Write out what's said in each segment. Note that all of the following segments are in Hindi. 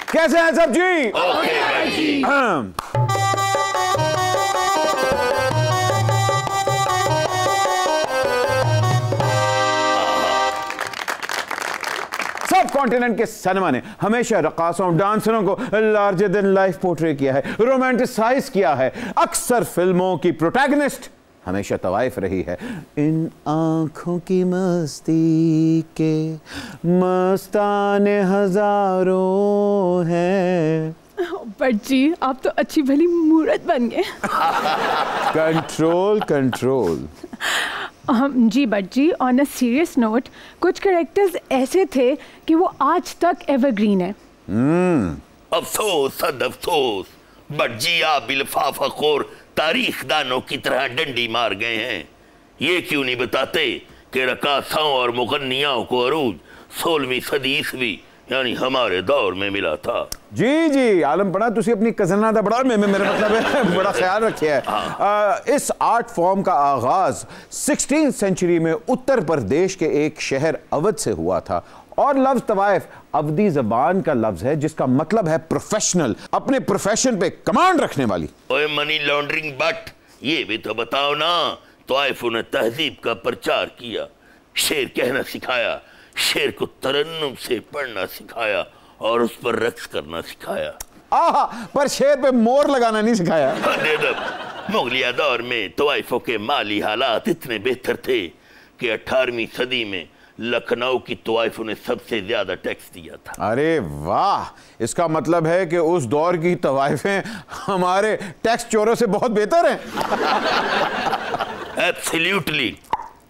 कैसे हैं सब जी? ओके भाई जी। सब कॉन्टिनेंट के सिनेमा ने हमेशा रकासों डांसरों को लार्जर देन लाइफ पोर्ट्रे किया है, रोमांटिसाइज किया है। अक्सर फिल्मों की प्रोटैगनिस्ट हमेशा तवाइफ रही है। इन आंखों की मस्ती के मस्ताने हजारों हैं। बट जी आप तो अच्छी भली मूर्त बन गए। Control control. जी बट जी ऑन अ सीरियस नोट कुछ कैरेक्टर्स ऐसे थे कि वो आज तक एवरग्रीन है। अफसोस सद अफसोस, बट जी आप बिलफाफा खोर तारीख दानों की तरह डंडी मार गए हैं। ये क्यों नहीं बताते कि रकासाओं और मुगन्नियाओं को अरूज 16वीं सदी ईस्वी यानी हमारे दौर में मिला था। जी जी आलम पड़ा तुसी अपनी कजना दा बड़ा मेरा मतलब है बड़ा ख्याल रखे है। इस आर्ट फॉर्म का आगाज 16वीं सेंचुरी में उत्तर प्रदेश के एक शहर अवध से हुआ था और लफ्ज तवाइफ अवधी जबान का लफ्ज है जिसका मतलब है प्रोफेशनल, अपने प्रोफेशन पे कमांड रखने वाली। ओए मनी लॉन्ड्रिंग बट ये भी तो बताओ ना, तवाइफों ने तहजीब का प्रचार किया, शेर कहना सिखाया, शेर को तरन्नुम से पढ़ना सिखाया और उस पर रक्स करना सिखाया। आहा, पर शेर पे मोर लगाना नहीं सिखाया। मुगलिया दौर में तवाइफों के माली हालात इतने बेहतर थे कि 18वीं सदी में लखनऊ की तवाइफों ने सबसे ज्यादा टैक्स दिया था। अरे वाह, इसका मतलब है कि उस दौर की तवाइफें हमारे टैक्स चोरों से बहुत बेहतर हैं। Absolutely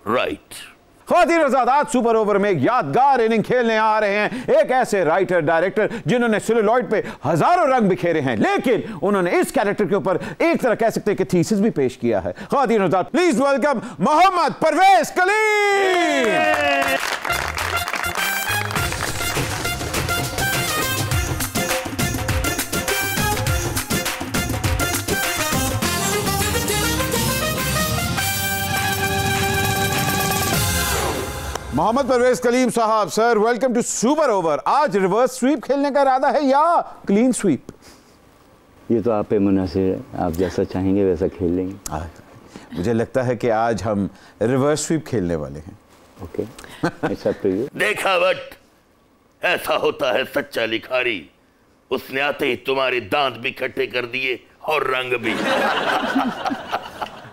right. ख्वातीन और हज़रात, आज सुपर ओवर में एक यादगार इनिंग खेलने आ रहे हैं एक ऐसे राइटर डायरेक्टर जिन्होंने सेलुलॉइड पे हजारों रंग बिखेरे हैं, लेकिन उन्होंने इस कैरेक्टर के ऊपर एक तरह कह सकते हैं कि थीसिस भी पेश किया है। ख्वातीन और हज़रात, प्लीज वेलकम मोहम्मद परवेज कलीम। मोहम्मद परवेज कलीम साहब, sir welcome to super over. आज रिवर्स स्वीप खेलने का इरादा है या क्लीन स्वीप? ये तो आप पे मुनासिब है, आप जैसा चाहेंगे वैसा खेल लेंगे। मुझे लगता है कि आज हम रिवर्स स्वीप खेलने वाले हैं। ओके, ऐसा तो ये देखा बट ऐसा होता है सच्चा लिखारी। उसने आते ही तुम्हारे दांत भी इकट्ठे कर दिए और रंग भी।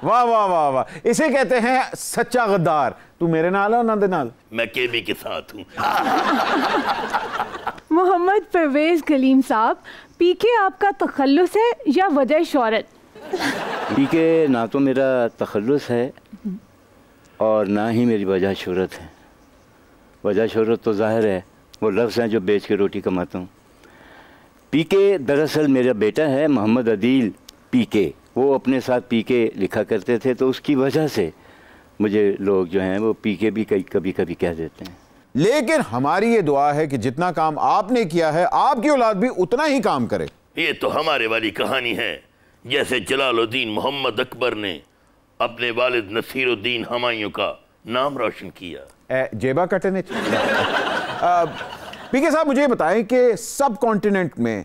वाह वाह वाह वाह, इसे कहते हैं सच्चा गद्दार। तू मेरे नाल और नंद नाल? मैं केबी के साथ हूँ। मोहम्मद परवेज कलीम साहब, पीके आपका तखल्लुस है या वजह शोहरत? पीके ना तो मेरा तखल्लुस है और ना ही मेरी वजह शोहरत है। वजह शोहरत तो जाहिर है, वो लफ्ज़ हैं जो बेच के रोटी कमाता हूँ। पीके दरअसल मेरा बेटा है मोहम्मद अदील पीके, वो अपने साथ पीके लिखा करते थे, तो उसकी वजह से मुझे लोग जो हैं वो पीके भी कभी कभी कह देते हैं। लेकिन हमारी ये दुआ है कि जितना काम आपने किया है आपकी औलाद भी उतना ही काम करे। ये तो हमारे वाली कहानी है, जैसे जलालुद्दीन मोहम्मद अकबर ने अपने वालिद नसीरुद्दीन हुमायूं का नाम रोशन किया। जेबा कटने। पीके साहब, मुझे बताएं कि सब कॉन्टिनेंट में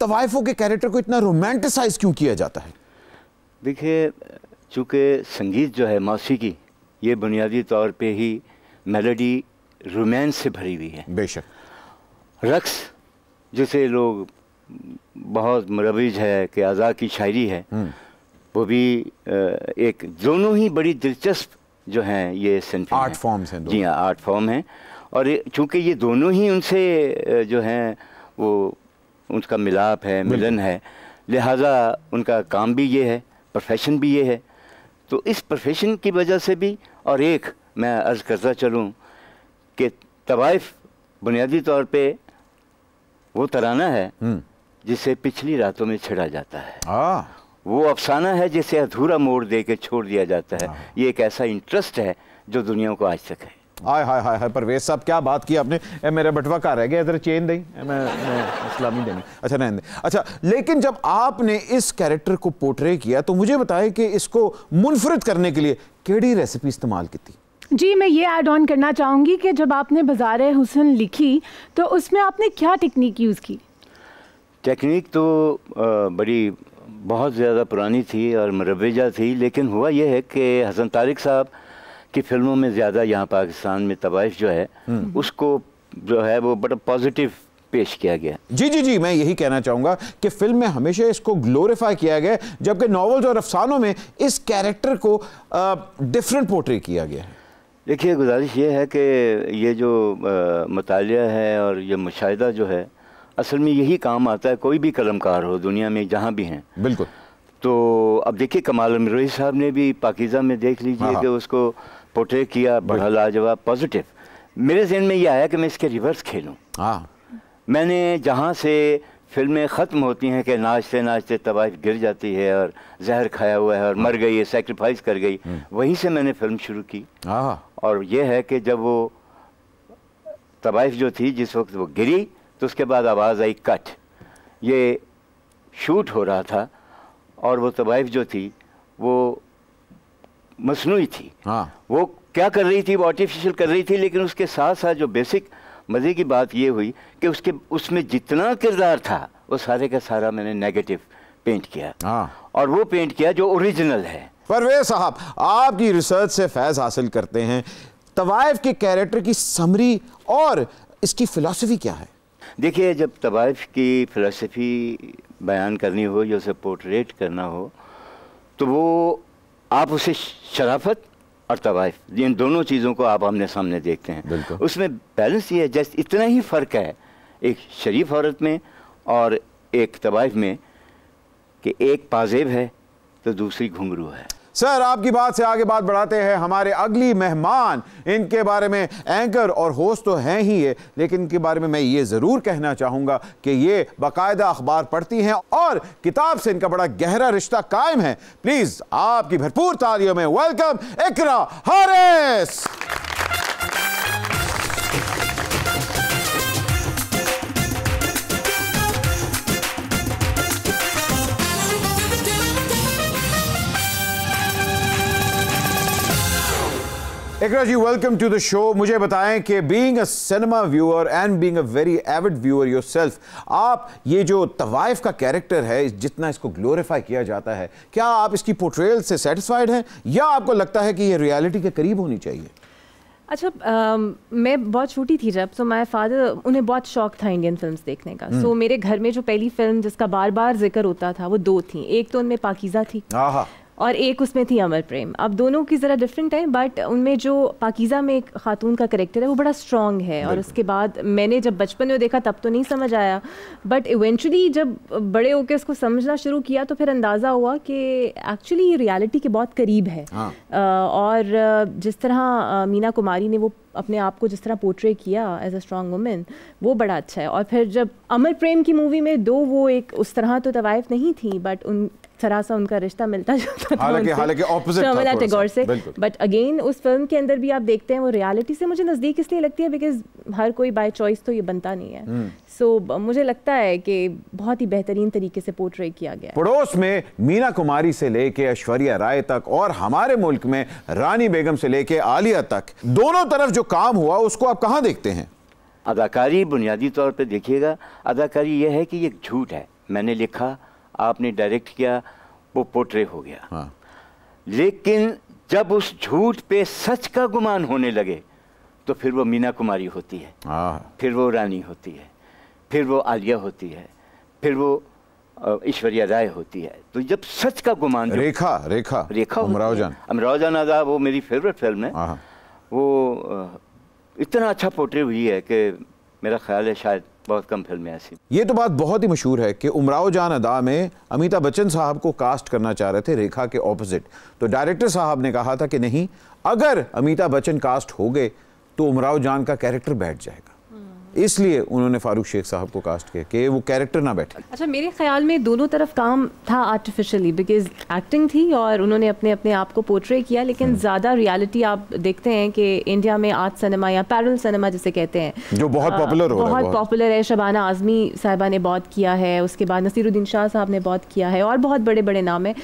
तवाइफों के कैरेक्टर को इतना रोमांटिसाइज क्यों किया जाता है? देखिए, चूँकि संगीत जो है, मौसीकी, ये बुनियादी तौर पे ही मेलोडी रोमांस से भरी हुई है। बेशक। रक्स जिसे लोग बहुत मरविज है कि आज़ा की शायरी है, वो भी एक दोनों ही बड़ी दिलचस्प जो हैं ये आर्ट फॉर्म्स हैं। जी हाँ, आर्ट फॉर्म हैं। और चूँकि ये दोनों ही उनसे जो हैं वो उनका मिलाप है, मिलन है, लिहाजा उनका काम भी ये है, प्रोफेशन भी ये है। तो इस प्रोफेशन की वजह से भी, और एक मैं अर्ज़ करता चलूँ कि तवाइफ बुनियादी तौर पे वो तराना है जिसे पिछली रातों में छिड़ा जाता है। वो अफसाना है जिसे अधूरा मोड़ दे के छोड़ दिया जाता है। ये एक ऐसा इंटरेस्ट है जो दुनिया को आज तक है। हाय हाय हाय हाय, परवेज साहब क्या बात की आपने। मेरा बटवा कहाँ रह गया, इधर चेन दई, मैं इस्लामी देनी। अच्छा नहीं दे। अच्छा, लेकिन जब आपने इस कैरेक्टर को पोर्ट्रे किया तो मुझे बताएं कि इसको मुनफरिद करने के लिए केड़ी रेसिपी इस्तेमाल की थी? जी, मैं ये ऐड ऑन करना चाहूँगी कि जब आपने बाज़ार हुस्न लिखी तो उसमें आपने क्या टेक्निक यूज़ की? टेक्निक तो बड़ी बहुत ज़्यादा पुरानी थी और मुरव्वजा थी, लेकिन हुआ यह है कि हसन तारिक साहब की फिल्मों में ज़्यादा यहाँ पाकिस्तान में तवाइफ जो है उसको जो है वो बड़ा पॉजिटिव पेश किया गया। जी जी जी, मैं यही कहना चाहूँगा कि फिल्म में हमेशा इसको ग्लोरीफाई किया गया, जबकि नॉवेल्स और अफसानों में इस कैरेक्टर को डिफरेंट पोर्ट्रे किया गया है। देखिए, गुजारिश ये है कि ये जो मुतालिया है और ये मुशाहिदा जो है असल में यही काम आता है, कोई भी कलमकार हो दुनिया में जहाँ भी हैं। बिल्कुल। तो अब देखिए कमाल अमरोही साहब ने भी पाकीज़ा में देख लीजिए कि उसको पोर्ट्रे किया, बड़ा लाजवाब पॉजिटिव। मेरे जहन में ये आया कि मैं इसके रिवर्स खेलूँ। हाँ, मैंने जहाँ से फिल्में ख़त्म होती हैं कि नाचते नाचते तवाइफ गिर जाती है और जहर खाया हुआ है और मर गई है, सेक्रीफाइस कर गई, वहीं से मैंने फिल्म शुरू की। और ये है कि जब वो तवाइफ जो थी जिस वक्त वो गिरी तो उसके बाद आवाज़ आई कट। ये शूट हो रहा था और वो तवाइफ जो थी वो मसनूई थी। वो क्या कर रही थी, वो आर्टिफिशियल कर रही थी, लेकिन उसके साथ साथ जो बेसिक मज़े की बात ये हुई कि उसमें जितना किरदार था वो सारे का सारा मैंने नेगेटिव पेंट किया। और वो पेंट किया जो ओरिजिनल है। परवेज साहब, आपकी रिसर्च से फैज़ हासिल करते हैं, तवाइफ के कैरेक्टर की समरी और इसकी फ़िलॉसफी क्या है? देखिए, जब तवाइफ की फ़िलॉसफी बयान करनी हो या उसे पोर्ट्रेट करना हो तो वो आप उसे शराफत और तवाइफ इन दोनों चीज़ों को आप आमने सामने देखते हैं। उसमें बैलेंस ये है, जस्ट इतना ही फ़र्क है एक शरीफ औरत में और एक तवाइफ में कि एक पाजेब है तो दूसरी घुंघरू है। सर, आपकी बात से आगे बात बढ़ाते हैं हमारे अगली मेहमान। इनके बारे में एंकर और होस्ट तो हैं ही ये, लेकिन इनके बारे में मैं ये ज़रूर कहना चाहूँगा कि ये बाकायदा अखबार पढ़ती हैं और किताब से इनका बड़ा गहरा रिश्ता कायम है। प्लीज़ आपकी भरपूर तालियों में welcome Iqra Haris. Iqra ji, welcome to the show. मुझे बताएं कि being a cinema viewer and being a very avid viewer yourself, आप ये जो तवाइफ का कैरेक्टर है, जितना इसको ग्लोरीफाई किया जाता है, क्या आप इसकी पोर्ट्रेयल से सेटिस्फाइड हैं या आपको लगता है कि ये रियलिटी के करीब होनी चाहिए? अच्छा, मैं बहुत छोटी थी जब, तो माय फादर, उन्हें बहुत शौक था इंडियन फिल्म्स देखने का। सो मेरे घर में जो पहली फिल्म जिसका बार बार जिक्र होता था वो दो थी। एक तो उनमें पाकीज़ा थी और एक उसमें थी अमर प्रेम। अब दोनों की ज़रा डिफरेंट है, बट उनमें जो पाकीज़ा में एक खातून का करेक्टर है वो बड़ा स्ट्रॉन्ग है। और उसके बाद मैंने जब बचपन में देखा तब तो नहीं समझ आया, बट इवेंचुअली जब बड़े होकर उसको समझना शुरू किया तो फिर अंदाज़ा हुआ कि एक्चुअली ये रियलिटी के बहुत करीब है। और जिस तरह मीना कुमारी ने वो अपने आप को जिस तरह पोर्ट्रे किया एज अ स्ट्रॉन्ग वुमेन, वो बड़ा अच्छा है। और फिर जब अमर प्रेम की मूवी में दो, वो एक उस तरह तो तवाइफ नहीं थी, बट उन तरह सा उनका रिश्ता मिलता जुलता था, हालांकि ऑपोजिट था टैगोर से। बट अगेन उस फिल्म के अंदर भी आप देखते हैं वो रियलिटी से मुझे नज़दीक इसलिए लगती है बिकॉज हर कोई बाय चॉइस तो ये बनता नहीं है। सो मुझे लगता है कि बहुत ही बेहतरीन तरीके से पोर्ट्रे किया गया है। पड़ोस में मीना कुमारी से लेके ऐश्वर्या राय तक और हमारे मुल्क में रानी बेगम से लेके आलिया तक, दोनों तरफ जो काम हुआ उसको आप कहाँ देखते हैं? अदाकारी बुनियादी तौर पे देखिएगा, अदाकारी ये है कि ये झूठ है। मैंने लिखा, आपने डायरेक्ट किया, वो पोर्ट्रे हो गया। लेकिन जब उस झूठ पे सच का गुमान होने लगे तो फिर वो मीना कुमारी होती है, फिर वो रानी होती है, फिर वो आलिया होती है, फिर वो ऐश्वर्या राय होती है। तो जब सच का गुमान, रेखा उमराव जान आदा, वो मेरी फेवरेट फिल्म है। वो इतना अच्छा पोर्ट्रे हुई है कि मेरा ख्याल है शायद बहुत कम फिल्में ऐसी। ये तो बात बहुत ही मशहूर है कि उमराव जान अदा में अमिताभ बच्चन साहब को कास्ट करना चाह रहे थे रेखा के ऑपोजिट, तो डायरेक्टर साहब ने कहा था कि नहीं, अगर अमिताभ बच्चन कास्ट हो गए तो उमराव जान का कैरेक्टर बैठ जाएगा, इसलिए उन्होंने फारूक शेख साहब को कास्ट किया कि वो कैरेक्टर ना बैठे। अच्छा, मेरे ख्याल में दोनों तरफ काम था आर्टिफिशियली, बिकॉज एक्टिंग थी और उन्होंने अपने अपने आप को पोर्ट्रे किया, लेकिन ज़्यादा रियलिटी आप देखते हैं कि इंडिया में आर्ट सिनेमा या पैरल सिनेमा जिसे कहते हैं, जो बहुत पॉपुलर हो रहा है, बहुत पॉपुलर है। शबाना आज़मी साहिबा ने बहुत किया है, उसके बाद नसीरुद्दीन शाह साहब ने बहुत किया है और बहुत बड़े बड़े नाम हैं।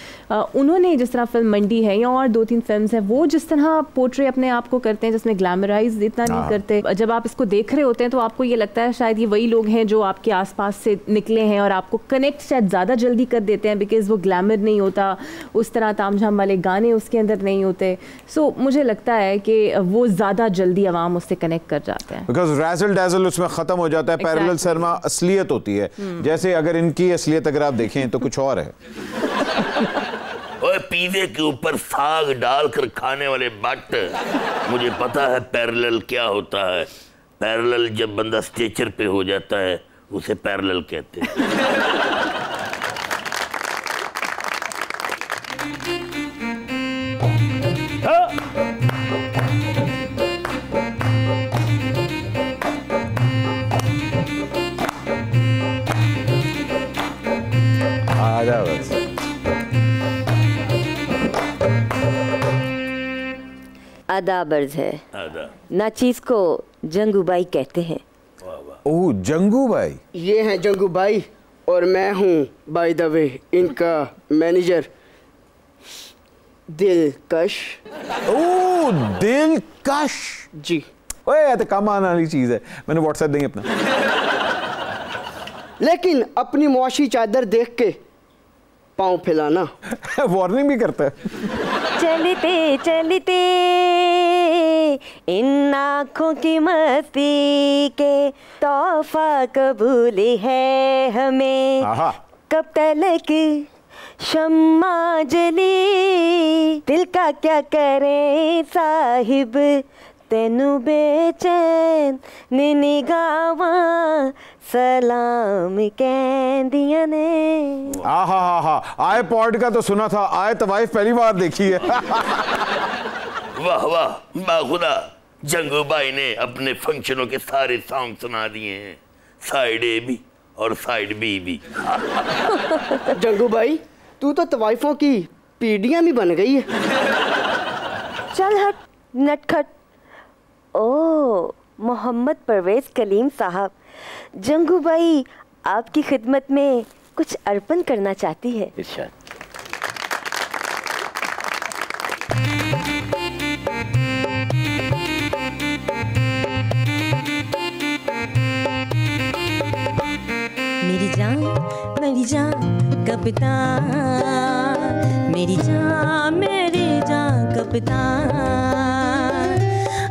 उन्होंने जिस तरह फिल्म मंडी है या और 2-3 फिल्म हैं, वो जिस तरह पोर्ट्रे अपने आप को करते हैं जिसमें ग्लैमराइज इतना नहीं करते, जब आप इसको देख रहे होते हैं तो आप आपको ये लगता है शायद ये वही लोग हैं जो आपके आसपास से निकले हैं और आपको कनेक्ट शायद ज़्यादा जल्दी कर देते हैं, बिकॉज वो ग्लैमर नहीं होता, उस तरह तामझाम वाले गाने उसके अंदर नहीं होते। सो मुझे लगता है कि वो ज़्यादा जल्दी आवाम उससे कनेक्ट कर जाते हैं, बिकॉज रैज़ल डैज़ल उसमें ख़त्म हो जाता है। पैरेलल सिनेमा असलियत होती है, जैसे अगर इनकी असलियत अगर आप देखें तो कुछ और है। ओए पिज़्ज़े के ऊपर साग डालकर खाने वाले बट, मुझे पता है पैरेलल क्या होता है। पैरेलल जब बंदा स्टेचर पे हो जाता है उसे पैरेलल कहते हैं। अदाबर्ज है ना, चीज को जंगू भाई कहते हैं। ओह जंगू भाई, ये हैं जंगू भाई और मैं हूँ बाय द वे इनका मैनेजर दिलकश। ओह दिलकश जी। ओए ये तो काम आने वाली चीज है, मैंने व्हाट्सएप देंगे अपना। लेकिन अपनी मुआशी चादर देख के पाँव फैलाना। वार्निंग भी करता है। चलते चलते इन आँखों की मस्ती के तोहफा कबूल है हमें। कब तलक शम्मा जली दिल का क्या करे साहिब, तेनू बेचैन निगावा सलाम कहदियां ने। आए पॉड का तो सुना था, आए तवाइफ पहली बार देखी है। वाह वाह बाखुदा, जंगू भाई ने अपने फंक्शनों के सारे सॉन्ग सुना दिए हैं, साइड ए भी और साइड बी भी। जंगू भाई तू तो तवाइफों की पीढ़ियां भी बन गई है। चल हट नटखट। ओ मोहम्मद परवेज कलीम साहब, जंगू भाई आपकी खिदमत में कुछ अर्पण करना चाहती है। इरशाद। मेरी जान कप्तान, मेरी जान कप्तान,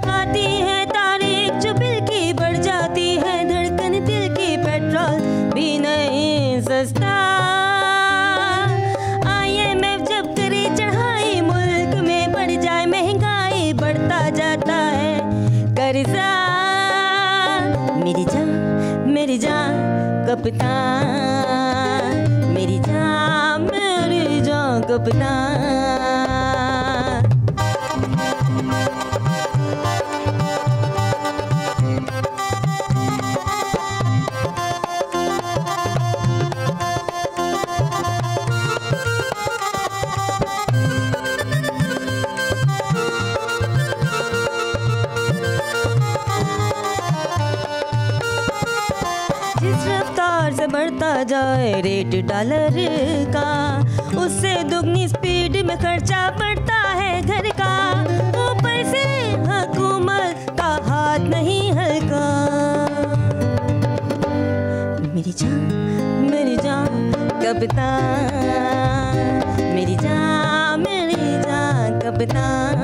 आती है तारीख जो बिल की बढ़ जाती है, धड़कन दिल की पेट्रोल भी नहीं सस्ता। IMF जब करे चढ़ाई, मुल्क में बढ़ जाए महंगाई, बढ़ता जाता है कर्जा। मेरी जान कप्तान, मेरी जान कप्तान। बढ़ता जाए रेट डॉलर का, उससे दुगनी स्पीड में खर्चा बढ़ता है घर का, ऊपर से हुकूमत का हाथ नहीं हल्का। मेरी जान कप्तान, मेरी जान कप्तान।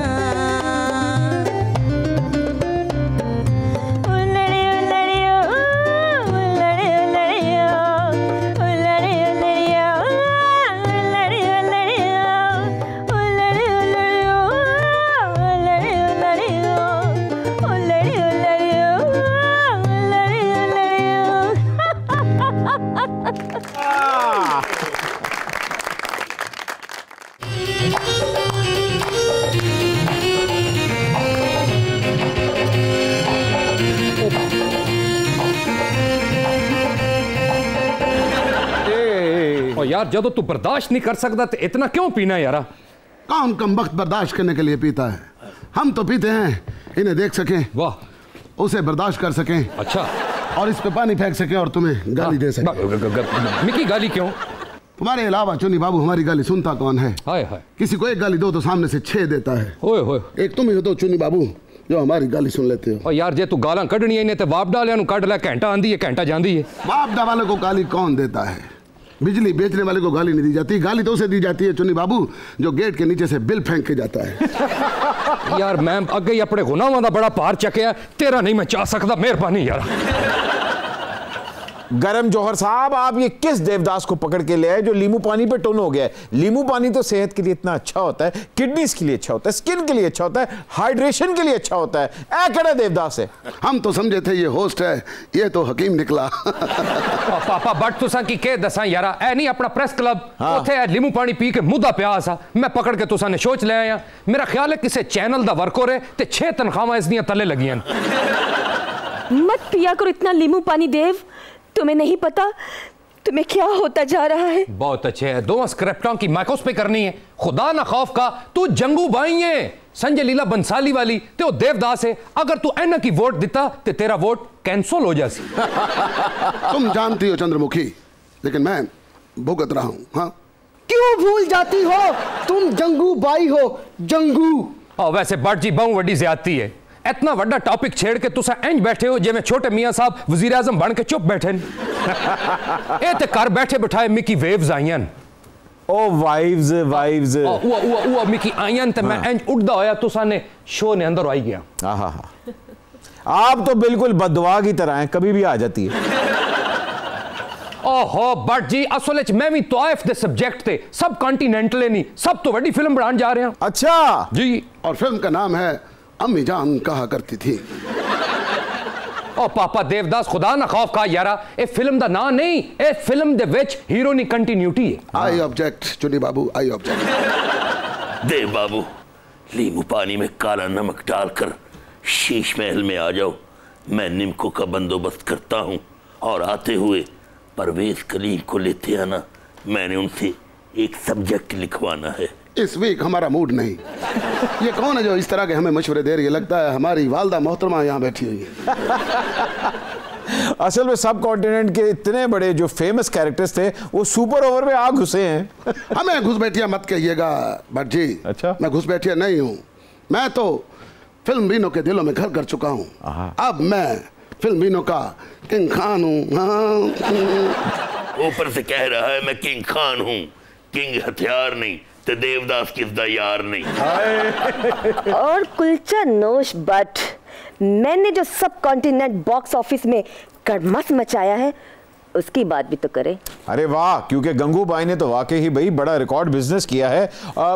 यार जब तू बर्दाश्त नहीं कर सकता तो इतना क्यों पीना यार? कौन कम वक्त बर्दाश्त करने के लिए पीता है? हम तो पीते हैं इन्हें देख सकें, वाह, उसे बर्दाश्त कर सकें, अच्छा, और इस पे पानी फेंक सकें और तुम्हें गाली दे सकें। मिकी गाली क्यों? तुम्हारे अलावा चुनी बाबू हमारी गाली सुनता कौन है? हाय हाय। किसी को एक गाली दो तो सामने से 6 देता है। होए होए। एक तुम ही हो तो चुनी बाबू जो हमारी गाली सुन लेते हो। और यार जे तू गालां कढ़नी है ते वापडा वाले कढ़ ले, घंटा आंदी है घंटा जांदी है। वापडा वाले को गाली कौन देता है? बिजली बेचने वाले को गाली नहीं दी जाती, गाली तो उसे दी जाती है चुनी बाबू जो गेट के नीचे से बिल फेंक के जाता है। यार मैं अगे ही अपने गुनाहों दा बड़ा भार चकिया, तेरा नहीं मैं चाह सकता, मेहरबानी यार। गरम जौहर साहब, आप ये किस देवदास को पकड़ के ले आए जो लीमू पानी पे टोन हो गया है? लीमू पानी तो सेहत के लिए इतना अच्छा होता है, किडनीज के लिए अच्छा होता है, स्किन के लिए अच्छा होता है, हाइड्रेशन के लिए अच्छा होता है। ऐ केड़ा देवदास है? हम तो समझे थे ये होस्ट है, ये तो हकीम निकला। पापा बट तुसा की के दसा यारा, ऐ नहीं अपना प्रेस क्लब उथे लीमू पानी पी के मुद्दा पिया सा, मैं पकड़ के तुसा ने सोच ले आया। मेरा ख्याल है किसी चैनल दा वर्क हो रहे ते 6 तनख्वाहां इस दियां तले लगियां। मत पिया करो इतना लीमू पानी देव, तुम्हें नहीं पता तुम्हें क्या होता जा रहा है। बहुत अच्छे है, 2 स्क्रिप्टों की माइकोस पे करनी है। खुदा ना खौफ का, तू जंगू भाई है, संजय लीला बंसाली वाली ते वो देवदास है। अगर तू एना की वोट देता ते तेरा वोट कैंसल हो जासी। तुम जानती हो चंद्रमुखी, लेकिन मैं भुगत रहा हूं। हाँ, क्यों भूल जाती हो? तुम जंगू बाई हो, जंगू। और वैसे बट जी बहु वड्डी ज्यादती है, इतना बड़ा टॉपिक छेड़ के तुसा इंज बैठे हो जिवें छोटे मियां साहब वजीर आजम बन के चुप बैठे ए ते घर बैठे बिठाए मिकी वेव्स आईयन। ओ वाइव्स वो मिकी आईयन ते मैं इंज उड़दा होया तुसा ने शो ने अंदर आई गया। आप तो बिल्कुल बददुआ की तरह हैं, कभी भी आ जाती है। ओहो बट जी असल च मैं भी तौफ दे सब्जेक्ट थे, सब कॉन्टिनेंटल नहीं, सब तो बड़ी फिल्म बनाने जा रहे हैं। अच्छा जी, और फिल्म का नाम है अम्मी जान कहा करती थी। ओ पापा देवदास खुदा ना खौफ का यारा, ए फिल्म दा ना नहीं, ए फिल्म दे विच हीरो नी कंटिन्यूटी है। आई ऑब्जेक्ट चुनी बाबू, आई ऑब्जेक्ट। देव बाबू, लीमू पानी में काला नमक डालकर शीश महल में आ जाओ, मैं निमको का बंदोबस्त करता हूँ। और आते हुए परवेज कलीम को लेते आना, मैंने उनसे एक सब्जेक्ट लिखवाना है। इस वीक हमारा मूड नहीं। ये कौन है जो इस तरह के हमें मशवरे दे रही है? लगता है हमारी वालदा मोहतरमा यहाँ बैठी हुई है। असल में सब कॉन्टिनेंट के इतने बड़े जो फेमस कैरेक्टर्स थे वो सुपर ओवर में आ घुसे हैं। हमें घुसपैठिया मत कहिएगा भट्ट जी। अच्छा, मैं घुसपैठिया नहीं हूँ, मैं तो फिल्म बीनों के दिलों में घर कर चुका हूँ। अब मैं फिल्म बीनों का किंग खान हूँ। ऊपर से कह रहा है मैं किंग खान हूँ, किंग हथियार नहीं तो देवदास किसदा यार नहीं। और कुलचा नोश बट मैंने जो सब कॉन्टिनेंट बॉक्स ऑफिस में कड़मस मचाया है उसकी बात भी तो करे। अरे वाह, क्योंकि गंगू भाई ने तो वाकई ही भाई बड़ा रिकॉर्ड बिजनेस किया है।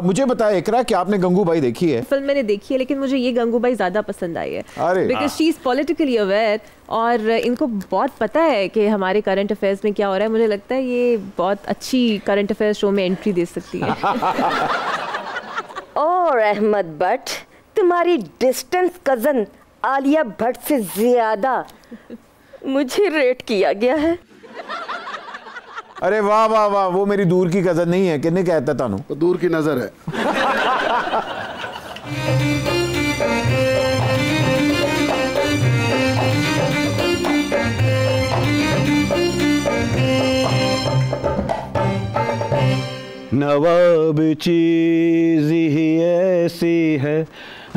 मुझे बताया इकरा कि आपने गंगू भाई देखी है? फिल्म मैंने देखी है, लेकिन मुझे ये गंगू भाई ज्यादा पसंद आई है because she is politically aware और इनको बहुत पता है कि हमारे करंट अफेयर्स में क्या हो रहा है। मुझे लगता है ये बहुत अच्छी करंट अफेयर्स शो में एंट्री दे सकती है। और अहमद भट्ट, तुम्हारी डिस्टेंस कजन आलिया भट्ट से ज्यादा मुझे रेट किया गया है। अरे वाह वाह वाह, वो मेरी दूर की कजन नहीं है, किन्ने कहता तानू? वो दूर की नजर है। नवाब चीज ही ऐसी है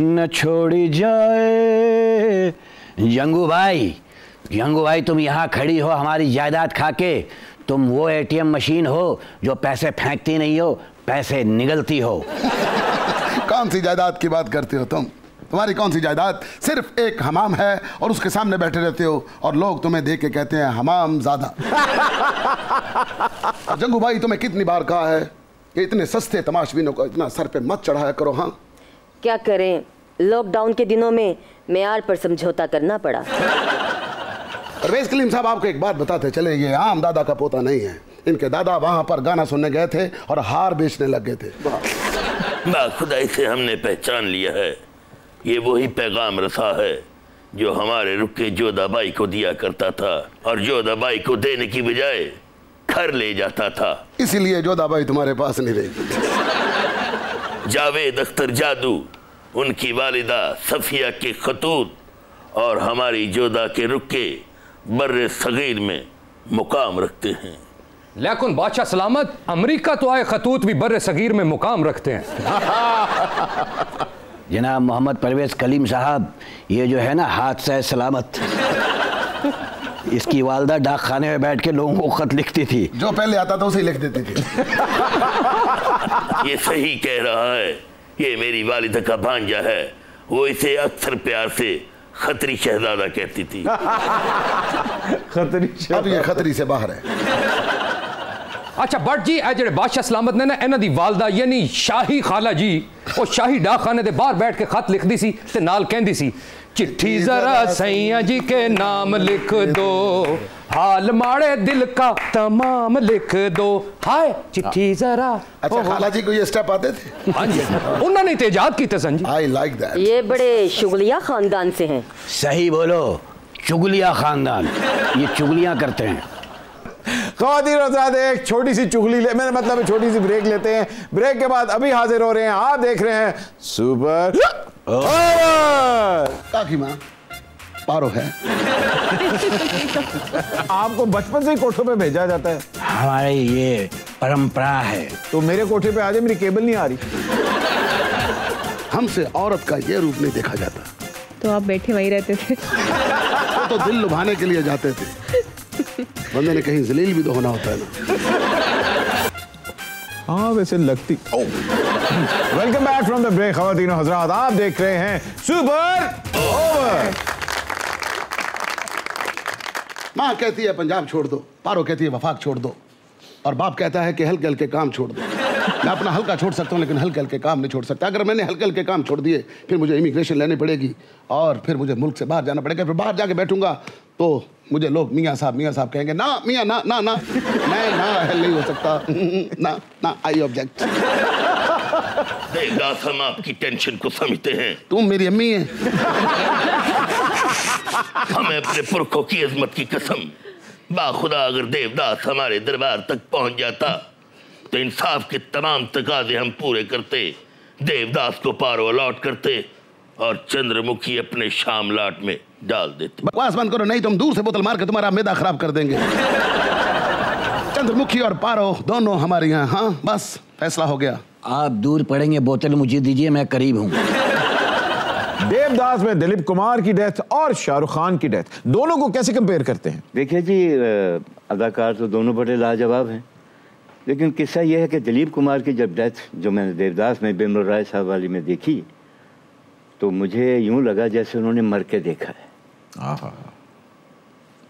न छोड़ी जाए। यंगू भाई तुम यहाँ खड़ी हो हमारी जायदाद खा के, तुम वो एटीएम मशीन हो जो पैसे फेंकती नहीं हो, पैसे निगलती हो। कौन सी जायदाद की बात करते हो तुम? तुम्हारी कौन सी जायदाद? सिर्फ एक हमाम है और उसके सामने बैठे रहते हो और लोग तुम्हें देख के कहते हैं हमाम ज़्यादा। जंगू भाई, तुम्हें कितनी बार कहा है कि इतने सस्ते तमाशबीनों को इतना सर पे मत चढ़ाया करो। हाँ, क्या करें, लॉकडाउन के दिनों में मेयार पर समझौता करना पड़ा। परवेज कलीम साहब, आपको एक बात बताते चले, ये आम दादा का पोता नहीं है। इनके दादा वहां पर गाना सुनने गए थे और हार बेचने लग गए थे। खुदाई से हमने पहचान लिया है, ये वही पैगाम रसा है जो हमारे रुके जोधाबाई को दिया करता था और जोधाबाई को देने की बजाय घर ले जाता था। इसीलिए जोधाबाई तुम्हारे पास नहीं रही। जावेद अख्तर जादू, उनकी वालिदा सफिया के खतूत और हमारी जोधा के रुके बर्रे सगीर में मुकाम रखते हैं। लेकिन बादशाह सलामत, अमेरिका तो आए खतूत भी बर्रे सगीर में मुकाम रखते हैं। जनाब मोहम्मद परवेज कलीम साहब, ये जो है ना हादसा है सलामत। इसकी वालदा डाक खाने में बैठ के लोगों को खत लिखती थी, जो पहले आता था उसे लिख देती थी। ये सही कह रहा है, ये मेरी वालिदा का भांजा है, वो इसे अक्सर प्यार से खतरी शहजादा कहती थी। खतरी, अब ये खतरी से बाहर है। अच्छा बट जी ए जेड़े बादशाह सलामत ने ना इन्हां दी वालदा यानी शाही खाला जी वो शाही डाकखाने दे बाहर बैठ के खत लिखदी सी ते नाल कहंदी सी, चिट्ठी जरा सैया जी के नाम लिख दो, हाल माड़े दिल का तमाम लिख दो, हाय चिट्ठी जरा। अच्छा खाला जी को ये स्टेप आते थे? हाँ जी, उन्होंने तो इजाद की थे सन जी। I like that. ये बड़े शुगलिया खानदान से हैं। सही बोलो, चुगलिया खानदान, ये चुगलियां करते हैं। ख़वातीन और हज़रात, एक छोटी सी चुगली ले, मेरा मतलब छोटी सी ब्रेक लेते हैं। ब्रेक के बाद अभी हाजिर हो रहे हैं, आप देख रहे हैं सुपर ओवर। काकी माँ पारो है। आपको बचपन से ही कोठों पे भेजा जाता है? हमारे ये परंपरा है। तो मेरे कोठे पे आज मेरी केबल नहीं आ रही। हमसे औरत का ये रूप नहीं देखा जाता। तो आप बैठे वहीं रहते थे? तो दिल लुभाने के लिए जाते थे, बंदे ने कहीं जलील भी तो होना होता है ना। हाँ वैसे लगती। Welcome back from the break ख़वातीन और हज़रात, आप देख रहे हैं सुपर ओवर। माँ कहती है पंजाब छोड़ दो, पारो कहती है वफाक छोड़ दो, और बाप कहता है कि हल्के हल्के काम छोड़ दो। मैं अपना हल्का छोड़ सकता हूँ लेकिन हल्के हल्के काम नहीं छोड़ सकता। अगर मैंने हल्के हल्के काम छोड़ दिए फिर मुझे इमिग्रेशन लेनी पड़ेगी और फिर मुझे मुल्क से बाहर जाना पड़ेगा। फिर बाहर जाके बैठूंगा तो मुझे लोग मियाँ साहब कहेंगे। ना मियाँ ना ना ना, मैं ना हेल नहीं हो सकता। ना ना, आई ऑब्जेक्ट। देवदास, हम आपकी टेंशन को समझते हैं। तुम मेरी अम्मी है। हमें अपने पुरखों की अजमत की कसम, बाखुदा अगर देवदास हमारे दरबार तक पहुंच जाता तो इंसाफ के तमाम तकाजे हम पूरे करते, देवदास को पारो अलॉट करते और चंद्रमुखी अपने शामलाट में डाल देते। बकवास बंद करो, नहीं तो हम दूर से बोतल मार के तुम्हारा मैदा खराब कर देंगे। चंद्रमुखी और पारो दोनों हमारे यहाँ। हाँ बस फैसला हो गया। आप दूर पड़ेंगे, बोतल मुझे दीजिए, मैं करीब हूँ। देवदास में दिलीप कुमार की डेथ और शाहरुख खान की डेथ, दोनों को कैसे कंपेयर करते हैं? देखिए जी, अदाकार तो दोनों बड़े लाजवाब हैं, लेकिन किस्सा यह है कि दिलीप कुमार की जब डेथ जो मैंने देवदास में बिमल राय साहब वाली में देखी तो मुझे यूं लगा जैसे उन्होंने मर के देखा है।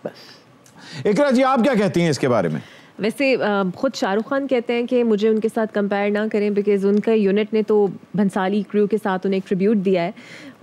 बस। इकरा जी, आप क्या कहती हैं इसके बारे में? वैसे खुद शाहरुख खान कहते हैं कि मुझे उनके साथ कंपेयर ना करें, बिकॉज उनका यूनिट ने तो भंसाली क्रू के साथ उन्हें एक ट्रिब्यूट दिया है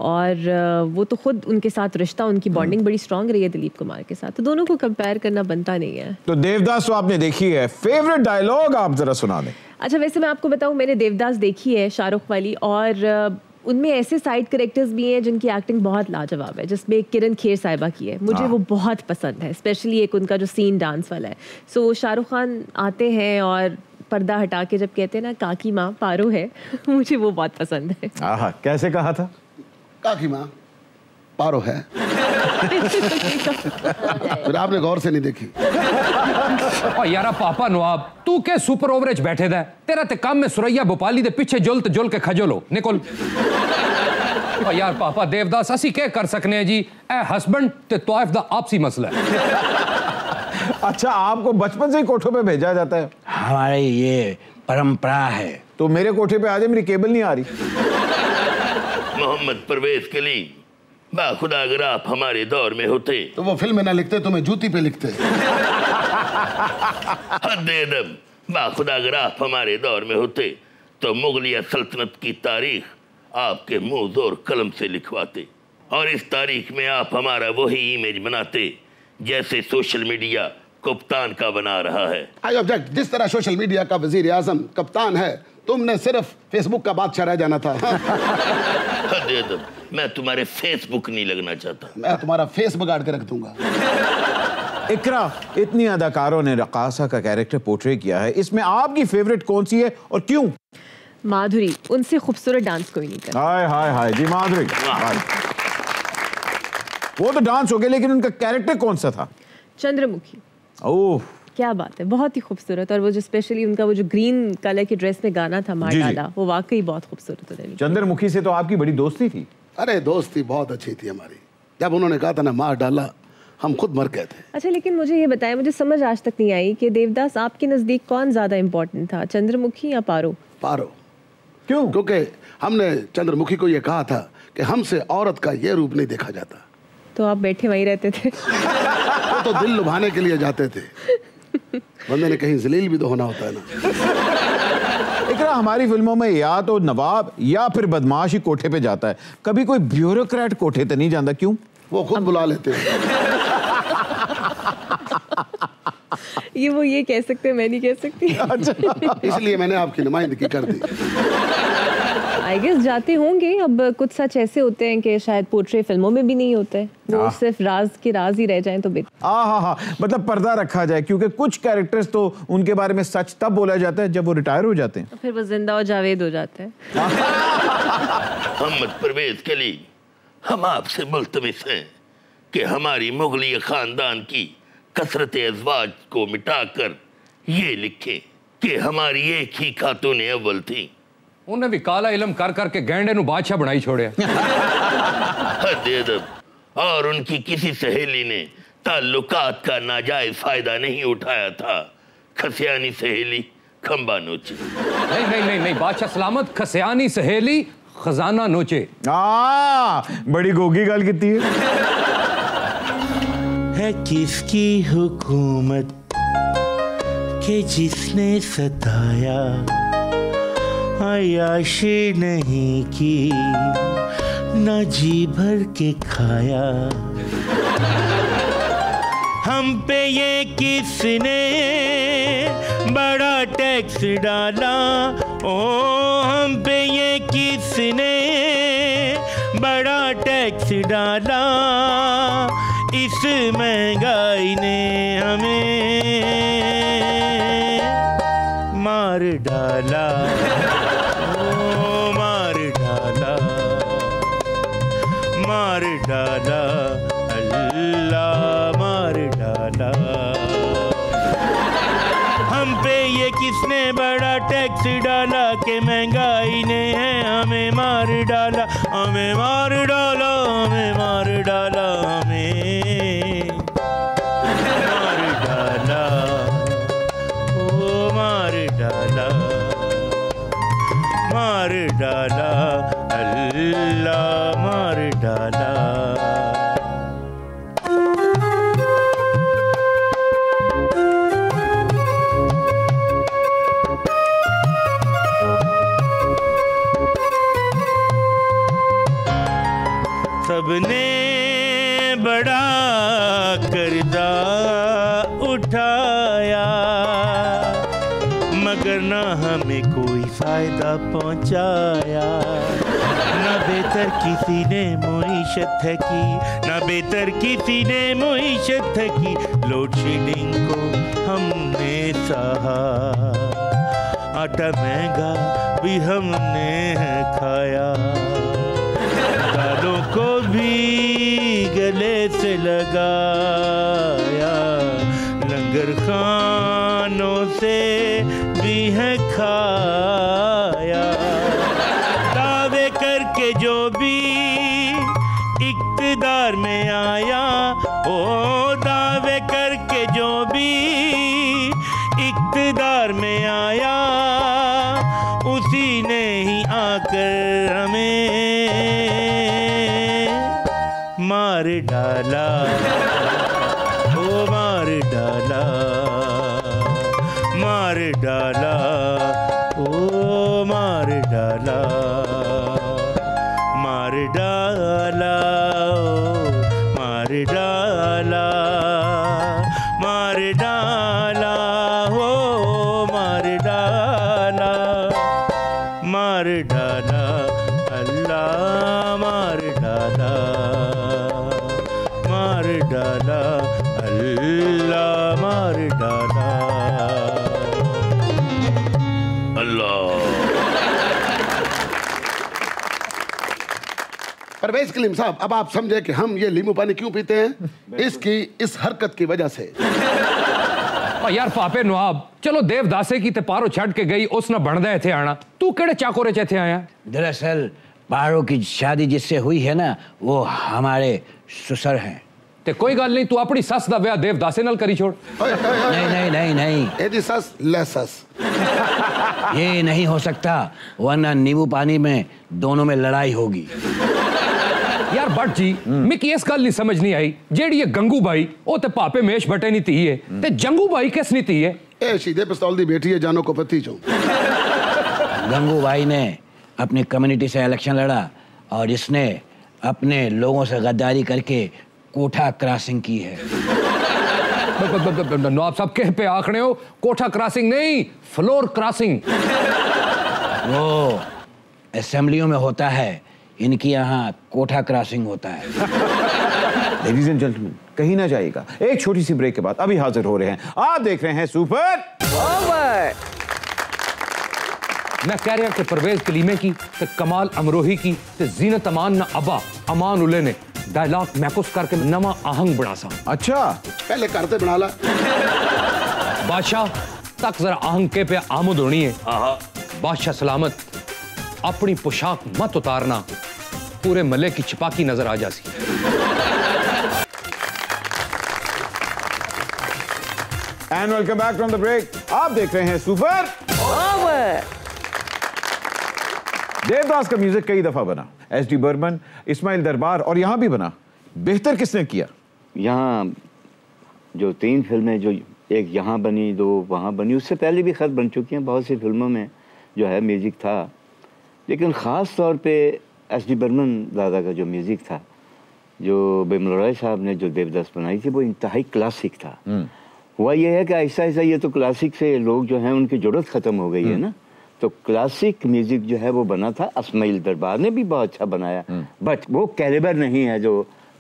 और वो तो खुद उनके साथ रिश्ता, उनकी बॉन्डिंग बड़ी स्ट्रांग रही है दिलीप कुमार के साथ, तो दोनों को कंपेयर करना बनता नहीं है। तो देवदास तो आपने देखी है, फेवरेट डायलॉग आप जरा सुना दें। अच्छा, वैसे मैं आपको बताऊं, मैंने देवदास देखी है शाहरुख वाली, और उनमें ऐसे साइड कैरेक्टर्स भी हैं जिनकी एक्टिंग बहुत लाजवाब है, जिसमें एक किरण खेर साहिबा की है, मुझे वो बहुत पसंद है, स्पेशली एक उनका जो सीन डांस वाला है। सो शाहरुख खान आते हैं और पर्दा हटा के जब कहते हैं ना काकी माँ पारो है, मुझे वो बहुत पसंद है। आहा, कैसे कहा था? काकी माँ पारो है। फिर आपने गौर से नहीं देखी। ओ यारा पापा नवाब, तू के सुपर ओवरेज बैठे दा, तेरा ते काम में सुरैया भोपाली दे पीछे जुल के खजोलो निकल। ओ यार पापा, देवदास असी क्या कर सकने हैं जी, ए हस्बैंड ते तौफ दा आपसी मसला है। अच्छा, आपको बचपन से ही कोठों पे भेजा जाता है? हमारे ये परंपरा है। तो मेरे कोठे पे आज मेरी केबल नहीं आ रही। मोहम्मद परवेज कलीम, बाखुदा अगर आप हमारे दौर में होते तो वो फिल्म में ना लिखते, तो मैं जूती पे लिखते। हद-ए-अदब, बाखुदा अगर आप हमारे दौर में होते तो मुगलिया सल्तनत की तारीख आपके मुंह जोर कलम से लिखवाते, और इस तारीख में आप हमारा वही इमेज बनाते जैसे सोशल मीडिया कप्तान का बना रहा है। I object. जिस तरह सोशल मीडिया का वजीर आजम कप्तान है, तुमने सिर्फ फेसबुक का बादशाह रह जाना था। हद-ए-अदब, मैं तुम्हारे फेसबुक नहीं लगना चाहता, मैं तुम्हारा फेस बिगाड़ के रख दूंगा। इकरा, इतनी अदाकारों ने रकासा का कैरेक्टर पोर्ट्रे किया है, इसमें आपकी फेवरेट कौन सी है और क्यों? माधुरी, उनसे खूबसूरत डांस कोई नहीं करता। हाय हाय हाय जी, माधुरी। वो तो डांस हो गया, लेकिन उनका कैरेक्टर कौन सा था? चंद्रमुखी। ओह, क्या बात है, बहुत ही खूबसूरत। और वो जो स्पेशली उनका वो जो ग्रीन कलर की ड्रेस में गाना था मार डाला, वो वाकई बहुत खूबसूरत है। चंद्रमुखी से तो आपकी बड़ी दोस्ती थी। अरे दोस्ती बहुत अच्छी थी हमारी। जब उन्होंने कहा था ना मार डाला, हम खुद मर गए थे। अच्छा, लेकिन मुझे ये बताएं, मुझे समझ आज तक नहीं आई कि देवदास आपके नज़दीक कौन ज़्यादा इम्पोर्टेंट था, चंद्रमुखी या पारो? पारो। क्यों? क्योंकि हमने चंद्रमुखी को ये कहा था कि हमसे औरत का ये रूप नहीं देखा जाता। तो आप बैठे वहीं रहते थे? वो तो दिल लुभाने के लिए जाते थे, बंदे ने कहीं जलील भी तो होना होता है ना। इकरा, हमारी फिल्मों में या तो नवाब या फिर बदमाश ही कोठे पे जाता है, कभी कोई ब्यूरोक्रेट कोठे पे नहीं जाता। क्यों? वो खुद बुला लेते हैं। ये कह सकते हैं, मैं नहीं कह सकती। अच्छा, इसलिए मैंने आपकी नुमाइंदगी कर दी। आई गेस जाते होंगे। अब कुछ सच ऐसे होते हैं कि शायद पोर्ट्रे फिल्मों में भी नहीं होते, वो सिर्फ राज के राज ही रह जाएं तो बेहतर। हाँ, मतलब पर्दा रखा जाए, क्योंकि कुछ कैरेक्टर्स तो उनके बारे में सच तब बोला जाता है जब वो रिटायर हो जाते हैं, तो फिर वो जिंदा और जावेद हो जाते हैं। मोहम्मद परवेज के लिए हम आपसे मुल्तमिस हैं कि हमारी मुगलिया खानदान की कसरत अज़वाज को मिटाकर ये लिखें कि हमारी एक ही खातून अव्वल थी। उन्हें भी काला इलम कर करके गैंडे नु बादशाह बनाई छोड़े। और उनकी किसी सहेली ने ताल्लुकात का नाजायज फायदा नहीं उठाया था। खसियानी सहेली खंबा नोचे। नहीं, बादशाह सलामत खसियानी सहेली खजाना नोचे। बड़ी गोगी गल की है किसकी हुकूमत के जिसने सताया, आयाशी नहीं की ना जी भर के खाया। हम पे ये किसने बड़ा टैक्स डाला, ओ हम पे ये किसने बड़ा टैक्स डाला, इस महंगाई ने हमें मार डाला, ओ मार डाला, मार डाला, अल्लाह मार डाला। हम पे ये किसने बड़ा टैक्स डाला कि महंगाई ने है हमें मार डाला, हमें मार डाला, हमें मार डाला, हमें मार डाला, ओ मार डाला, मार डाला, अल्लाह मार डाला। सबने बड़ा कर्जा उठाया, मगर ना हमें कोई फायदा पहुंचाया। ना बेहतर किसी ने मुईशत है की, ना बेहतर किसी ने मुईशत है की। लोड शेडिंग को हमने सहा, आटा महंगा भी हमने खाया। दालों को भी गले से लगाया, लंगर खानों से भी है खाया। दावे करके जो भी इक़्तिदार में आया, ओ दावे करके जो भी इक़्तिदार में आया, उसी ने ही आकर हमें मार डाला, ओ मार डाला, मार डाला, ओ मार डाला, मार डाला, ओ मार डाला, मार डाला, ओ मार डाला, मार डाला, अल्लाह मार डाला, मार डाला, अल्लाह मार डाला, अल्लाह। परवेज कलीम साहब, अब आप समझे कि हम ये नींबू पानी क्यों पीते हैं? इसकी इस हरकत की वजह से। और यार पापे नवाब चलो देवदासे की ते पारो छड़ के गई उस न बनदा थे आना, तू केड़े चाकोरे च थे आया? दरअसल पारो की शादी जिससे हुई है ना वो हमारे ससुर हैं। ते कोई गल नहीं, तू अपनी सस दा ब्याह देवदासे नाल करी छोड़। नहीं नहीं नहीं नहीं, एदी सस ले सस ये नहीं हो सकता, वरना नींबू पानी में दोनों में लड़ाई होगी। यार भट्ट जी मिकी इस गल नहीं समझ नहीं आई, जेड़ी ये गंगू भाई ओ ते पापे मेश भट्टे नी धी है ते जंगू भाई किस नी धी है? ए सीधे पिस्तौल दी बेटी है, जानो को पति चो। गंगू भाई ने अपनी कम्युनिटी से इलेक्शन लड़ा और इसने अपने लोगों से गद्दारी करके कोठा क्रॉसिंग की है। नवाब साहब कह पे आखने हो, कोठा क्रॉसिंग नहीं फ्लोर क्रॉसिंग। वो असेंबलियों में होता है, इनकी यहाँ कोठा क्रॉसिंग होता है। लेडीज एंड जेंटलमैन कहीं ना जाइएगा, एक छोटी सी ब्रेक के बाद अभी हाजिर हो रहे हैं। आप देख रहे हैं सुपर ओवर। मैं कह रहा कि परवेज कलीमे की ते कमाल अमरोही की ते जीनत अमान ना अबा अमान उले ने डायलॉग मैकुस करके नवा आहंग बना सा। अच्छा पहले करते बना ला बादशाह तक जरा आहंग के पे आमद होनी है। बादशाह सलामत अपनी पोशाक मत उतारना, पूरे मल्ले की छिपाकी नजर आ जासी। And welcome back from the break. आप देख रहे हैं सुपर ओवर। देवदास का म्यूजिक कई दफा बना, एस.डी. बर्मन, इस्माइल दरबार और यहां भी बना। बेहतर किसने किया? यहाँ जो 3 फिल्में, जो एक यहाँ बनी, 2 वहाँ बनी, उससे पहले भी खत बन चुकी हैं बहुत सी फिल्मों में जो है म्यूजिक था, लेकिन ख़ास तौर पे एस.डी. बर्मन दादा का जो म्यूजिक था, जो बिमल रॉय साहब ने जो देवदास बनाई थी, वो इंतहाई क्लासिक था। हुआ ये है कि ऐसा ऐसा ये तो क्लासिक से लोग जो हैं उनकी ज़रूरत ख़त्म हो गई है ना, तो क्लासिक म्यूजिक जो है वो बना था। इस्माइल दरबार ने भी बहुत अच्छा बनाया, बट वो कैलिबर नहीं है जो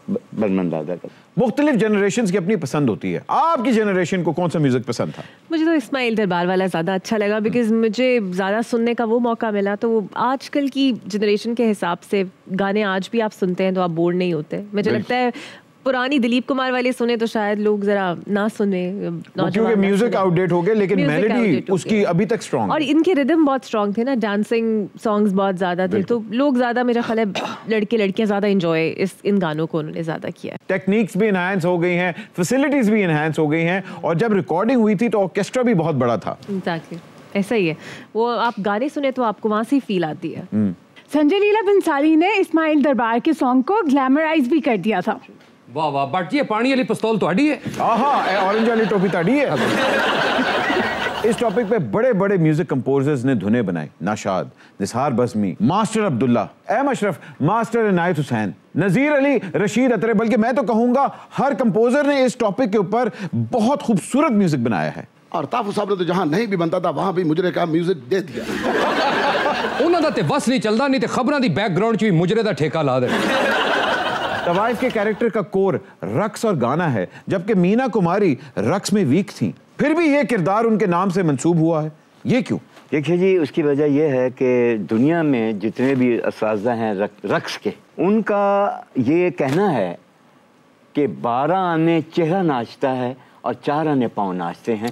बर्मन दादा का। मुख्तलिफ जनरेशन्स की अपनी पसंद होती है। आपकी जनरेशन को कौन सा म्यूजिक पसंद था? मुझे तो इस्माइल दरबार वाला ज़्यादा अच्छा लगा, बिकॉज मुझे ज़्यादा सुनने का वो मौका मिला। तो वो आजकल की जनरेशन के हिसाब से गाने आज भी आप सुनते हैं तो आप बोर नहीं होते। मुझे लगता है पुरानी दिलीप कुमार वाले सुने तो शायद लोग जरा ना सुने, क्योंकि म्यूजिक आउटडेट हो गया, लेकिन मेलोडी उसकी अभी तक स्ट्रांग है। और इनके रिदम बहुत स्ट्रांग थे ना, डांसिंग सॉन्ग्स बहुत ज्यादा थे, तो लोग ज्यादा, मेरा ख्याल है लड़के लड़कियां ज्यादा एंजॉय इन गानों को उन्होंने ज्यादा किया। टेक्निक्स भी एनहांस हो गई हैं, फैसिलिटीज भी एनहांस हो गई हैं, और जब रिकॉर्डिंग हुई थी तो ऑर्केस्ट्रा भी बहुत बड़ा था। एग्जैक्टली ऐसा ही है, वो आप गाने सुने तो आपको वहां से फील आती है। संजय लीला बंसाली ने इस्माइल दरबार के सॉन्ग को ग्लैमराइज भी कर दिया था। वाह वाह बट जी, पानी वाली पिस्तौल ਤੁਹਾਡੀ है? आहा, ऑरेंज वाली टोपी ਤੁਹਾਡੀ है। इस टॉपिक पे बड़े बड़े म्यूजिक कंपोजर्स ने धुनें बनाई। Nashad, Nisar Bazmi, master Abdullah, M Ashraf, master Inayat Hussain, Nazir Ali, Rashid Attre, बल्कि मैं तो कहूंगा हर कंपोजर ने इस टॉपिक के ऊपर बहुत खूबसूरत म्यूजिक बनाया है। और ताफू साहब ने तो जहां नहीं भी बनता था वहां भी मुजरे का म्यूजिक दे दिया। ਉਹਨਾਂ ਦਾ ਤੇ ਬਸ ਨਹੀਂ ਚੱਲਦਾ, ਨਹੀਂ ਤੇ ਖਬਰਾਂ ਦੀ ਬੈਕਗ੍ਰਾਉਂਡ 'ਚ ਵੀ ਮੁਜਰੇ ਦਾ ਠੇਕਾ ਲਾ ਦੇ। तवाइफ के कैरेक्टर का कोर रक्स और गाना है, जबकि मीना कुमारी रक्स में वीक थी, फिर भी ये किरदार उनके नाम से मंसूब हुआ है। ये क्यों? देखिए जी, उसकी वजह यह है कि दुनिया में जितने भी असातिज़ा हैं रक्स के, उनका ये कहना है कि 12 आने चेहरा नाचता है और 4 आने पाँव नाचते हैं,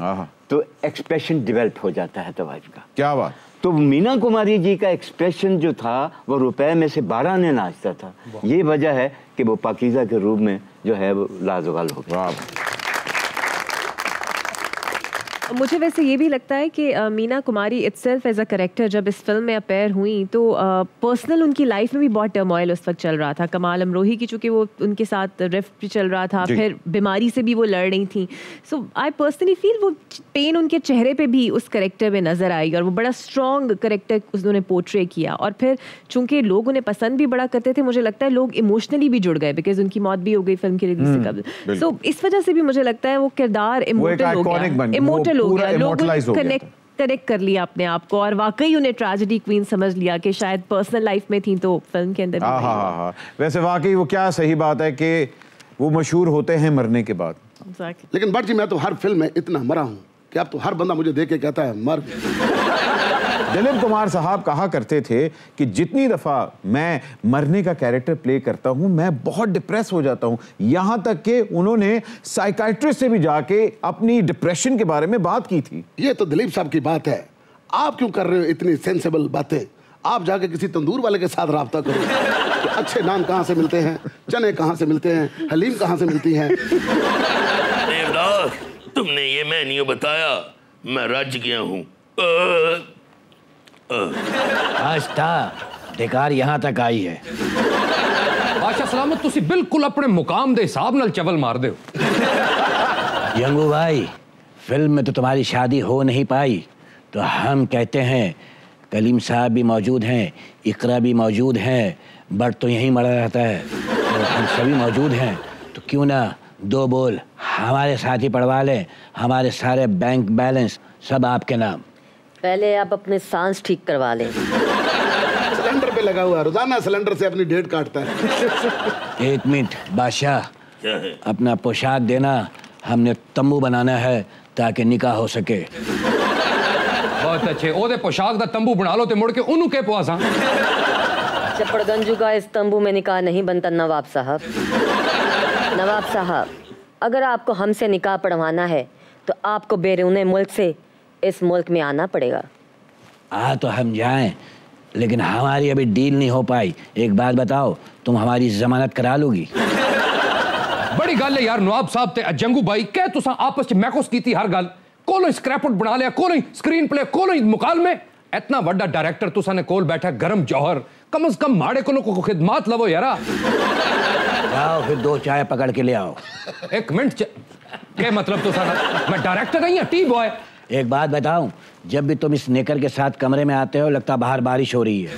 तो एक्सप्रेशन डेवलप हो जाता है तवाइफ का। क्या बात। तो मीना कुमारी जी का एक्सप्रेशन जो था वो रुपए में से 12 आने नाचता था। ये वजह है कि वो पाकीज़ा के रूप में जो है वो लाजवाल हो गया। मुझे वैसे ये भी लगता है कि Meena Kumari itself as a character जब इस फिल्म में अपेयर हुई तो पर्सनल उनकी लाइफ में भी बहुत टर्मोइल उस वक्त चल रहा था। कमाल अमरोही की चूँकि वो उनके साथ रिफ्ट भी चल रहा था, फिर बीमारी से भी वो लड़ रही थी। सो आई पर्सनली फील वो पेन उनके चेहरे पे भी उस कैरेक्टर में नज़र आई और वो बड़ा स्ट्रॉन्ग कैरेक्टर उन्होंने पोर्ट्रे किया। और फिर चूँकि लोग उन्हें पसंद भी बड़ा करते थे, मुझे लगता है लोग इमोशनली भी जुड़ गए, बिकॉज उनकी मौत भी हो गई फिल्म की रिलीज से कबल। सो इस वजह से भी मुझे लगता है वो किरदार इमोटल हो गया, इमोटल हो गया, लोगों ने कनेक्ट कर लिया अपने आप को और वाकई उन्हें ट्रेजेडी क्वीन समझ लिया कि शायद पर्सनल लाइफ में थी तो फिल्म के अंदर भी। वैसे वाकई वो क्या सही बात है कि वो मशहूर होते हैं मरने के बाद। लेकिन भट्ट जी, मैं तो हर फिल्म में इतना मरा हूं कि अब तो हर बंदा मुझे देख के कहता है मर गया। दिलीप कुमार साहब कहा करते थे कि जितनी दफा मैं मरने का कैरेक्टर प्ले करता हूं मैं बहुत डिप्रेस हो जाता हूं, यहां तक कि उन्होंने साइकाइट्रिस्ट से भी जाके अपनी डिप्रेशन के बारे में बात की थी। ये तो दिलीप साहब की बात है, आप क्यों कर रहे हो इतनी सेंसेबल बातें? आप जाके किसी तंदूर वाले के साथ राब्ता करो कि अच्छे नान कहां से मिलते हैं, चने कहां से मिलते हैं, हलीम कहां से मिलती हैं। देवदास, तुमने ये मैं नहीं बताया, मैं रज गया हूं। आस्था बेकार यहाँ तक आई है। बादशाह सलामत, तुसी बिल्कुल अपने मुकाम दे हिसाब नाल चवल मार दे हो। जंगू भाई, फिल्म में तो तुम्हारी शादी हो नहीं पाई, तो हम कहते हैं कलीम साहब भी मौजूद हैं, इकरा भी मौजूद हैं, बट तो यहीं मरा रहता है, तो हम सभी मौजूद हैं, तो क्यों ना 2 बोल हमारे साथ ही पढ़वा लें, हमारे सारे बैंक बैलेंस सब आपके नाम। पहले आप अपने सांस ठीक करवा लें। सिलेंडर पे लगा हुआ, रोजाना सिलेंडर से अपनी डेट काटता है। 1 मिनट बादशाह, क्या है? अपना पोशाक देना, हमने तंबू बनाना है ताकि निकाह हो सके। बहुत अच्छे, ओदे पोशाक दा तंबू बना लो ते मुड़ के उन्हों के पवासा। चपड़गंजू का इस तंबू में निकाह नहीं बनता नवाब साहब। नवाब साहब, अगर आपको हमसे निकाह पढ़वाना है तो आपको बैरूने मुल्क से इस मुल्क में आना पड़ेगा। तो हम जाएं, लेकिन हमारी अभी डील नहीं हो पाई। एक बात बताओ, तुम हमारी जमानत करा लोगी? बड़ी गल है यार नवाब साहब ते जंगू भाई, क्या तुसा आपस च मैकोस कीती हर गल, कोलो स्क्रैपआउट बना लिया, कोलो स्क्रीन प्ले, कोलो मुकालमे। इतना बड़ा डायरेक्टर तुसा ने कोल बैठा, गरम जौहर, कम से कम माड़े को खिदमत लवो यारा। जाओ फिर 2 चाय पकड़ के ले आओ। 1 मिनट, क्या मतलब तुसा ना, मैं डायरेक्टर नहीं है, टी बॉय। एक बात बताऊं, जब भी तुम इस नेकर के साथ कमरे में आते हो लगता बाहर बारिश हो रही है।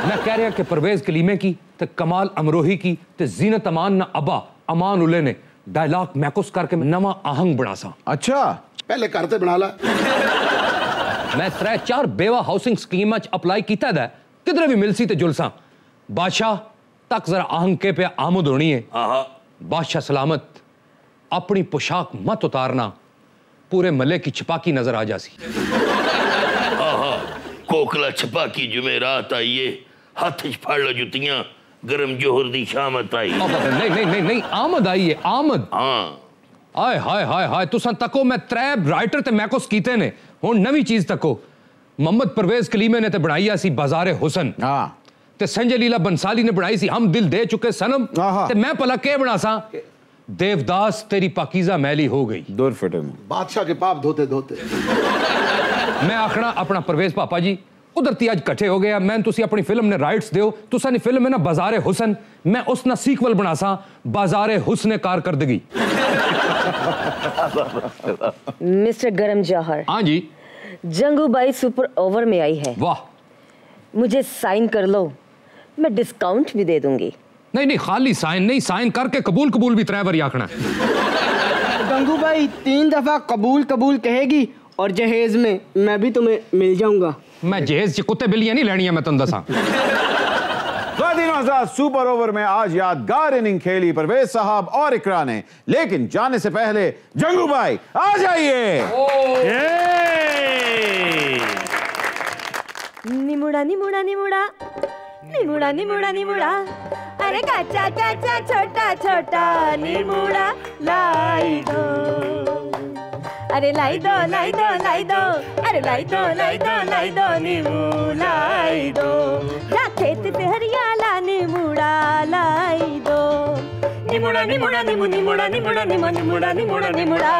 मैं कह रहा कि परवेज कलीमे की ते कमाल अमरोही की ते जीनत अमान ना अबा अमान उले ने डायलॉग मैकोस करके नवा आहंग बना सा। अच्छा, पहले करते बना ला। मैं 3-4 बेवा हाउसिंग स्कीम अप्लाई किया है, किधरे भी मिलसी ते जुलसा। बादशाह तक जरा आहंग के पे आमद होनी है। बादशाह सलामत, अपनी पोशाक मत उतारना, पूरे मले की छपाकी नजर आ जासी। कोकला छपाकी जुमेरात आइए, हाथ फाड़ लो जुतियां, गरम जोहर दी शामत आई। नहीं आमद आई है, आमद। हाँ आय हाय हाय हाय, तुसा तको मैं 3 राइटर ते मैकोस कीते ने, हुण नवी चीज तको। मोहम्मद परवेज कलीमे ने ते बनाई सी बाजारे हुसन, ते संजय लीला बंसाली ने बनाई सी हम दिल दे चुके सनम, ते मैं भला के बना सा देवदास तेरी पाकीज़ा मैली हो गई। दूर फिटे बादशाह के पाप धोते धोते। मैं आखना अपना परवेज पापा जी उधर ती आज कट्ठे हो गया, मैं तुसी अपनी फिल्म ने राइट्स दियो, तुसा ने फिल्म है ना बाजारे हुसन, मैं उस ना सीक्वल बना सा बाजारे हुस्ने कारकर्दगी। मिस्टर गरम जौहर। हाँ जी। जंगू बाई सुपर ओवर में आई है। वाह। मुझे साइन कर लो, मैं डिस्काउंट भी दे दूंगी। नहीं खाली साइन नहीं, साइन करके कबूल कबूल भी 3 बार आखना। गंगू भाई 3 दफा कबूल कबूल कहेगी और जहेज में मैं भी तुम्हें मिल जाऊंगा। मैं जहेज च कुत्ते बिल्लियां नहीं लेनी है, मैं तुम दसा। सुपर ओवर में आज यादगार इनिंग खेली परवेज साहब और इकरा ने, लेकिन जाने से पहले जंगू भाई आ जाइए। निमुड़ा निमुड़ा निमुड़ा निमुड़ा निमुड़ा निमुड़ा, अरे काचा काचा छोटा छोटा निमुड़ा लाई दो, अरे लाई दो लाई दो लाई दो, अरे लाई दो लाई दो लाई दो नींबू लाई दो, जा खेत से हरियाला निमुड़ा लाई दो, निमुड़ा निमुड़ा निमु निमुड़ा निमुड़ा निमु निमुड़ा निमुड़ा निमुड़ा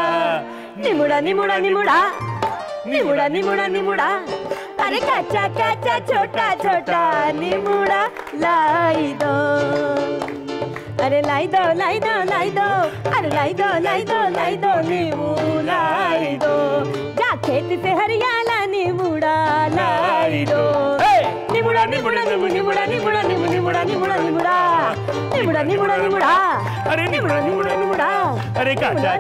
निमुड़ा निमुड़ा निमुड़ा निमुड़ा निमुड़ा निमुड़ा, अरे काचा काचा छोटा छोटा निमुड़ा लाई दो, अरे लाई दो लाई दो लाई दो, अरे लाई दो लाई दो लाई दो नींबू लाई दो, जा खेत से हरियाला निमुड़ा लाई दो, निमुड़ा निमुड़ा निमु निमुड़ा निमुड़ा निमु निमुड़ा निमुड़ा निमुड़ा निमुड़ा निमुड़ा निमुड़ा, अरे निमुड़ा निमुड़ा निमुड़ा, अरे काचा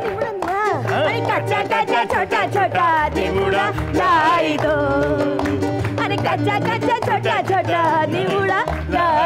अरे काचा काचा छोटा छोटा निमुड़ा लाई दो, अरे काचा काचा छोटा छोटा निमुड़ा लाई